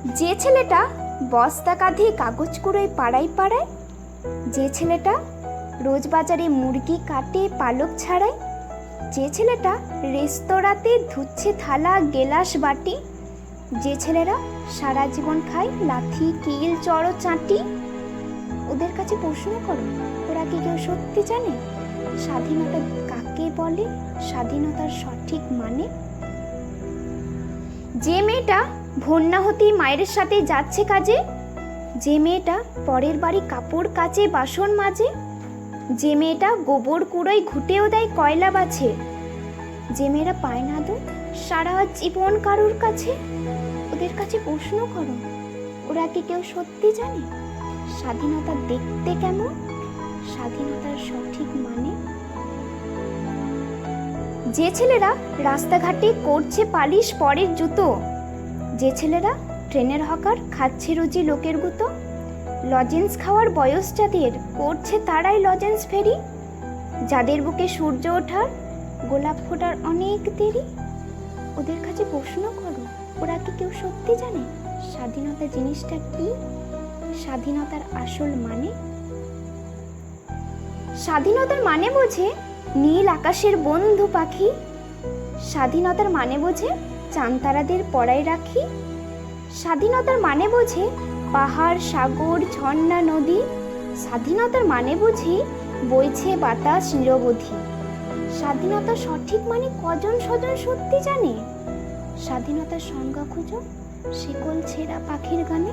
যে ছেলেটা বস্তা কাঁধে কাগজ কুড়োয় পাড়ায় পাড়ায়, যে ছেলেটা রোজ বাজারে মুরগি কাটে পালক ছাড়ায়, যে ছেলেটা রেস্তোরাঁতে ধুচ্ছে থালা গেলাস বাটি, যে ছেলেরা সারা জীবন খায় লাথি কিল চড়ো চাঁটি, ওদের কাছে প্রশ্ন করো, ওরা কি কেউ সত্যি জানে স্বাধীনতা কাকে বলে, স্বাধীনতার সঠিক মানে? যে মেয়েটা ভোর না হতেই মায়ের সাথে যাচ্ছে কাজে, যে মেয়েটা পরের বাড়ি কাপড় কাচে বাসন মাজে, যে মেয়েটা গোবর কুড়োয় ঘুটেও দেয় কয়লা বাছে, যে মেয়েরা পায় না দুধ সারা জীবন কারুর কাছে, ওদের কাছে প্রশ্ন করো, ওরা কি কেউ সত্যি জানে স্বাধীনতা দেখতে কেমন, স্বাধীনতার সঠিক মানে? যে ছেলেরা রাস্তাঘাটে করছে পালিশ পরের জুতো, যে ছেলেরা ট্রেনের হকার খাচ্ছে রুজি লোকের গুতো, লজেন্স খাওয়ার বয়স যাদের করছে তারাই লজেন্স ফেরি, যাদের বুকে সূর্য ওঠার গোলাপ ফোটার অনেক দেরি, ওদের কাছে প্রশ্ন করো, ওরা কি কেউ সত্যি জানে স্বাধীনতা জিনিসটা কি, স্বাধীনতার আসল মানে? স্বাধীনতার মানে বোঝে নীল আকাশের বন্ধু পাখি, স্বাধীনতার মানে বোঝে চাঁদতারাদের পড়ায় রাখি, স্বাধীনতার মানে বোঝে পাহাড় সাগর ঝর্ণা নদী, স্বাধীনতার মানে বুঝি বইছে বাতাস নিরবধি। স্বাধীনতার সঠিক মানে কজন স্বজন সত্যি জানে? স্বাধীনতার সংজ্ঞা খুঁজো শেকল ছেঁড়া পাখির গানে।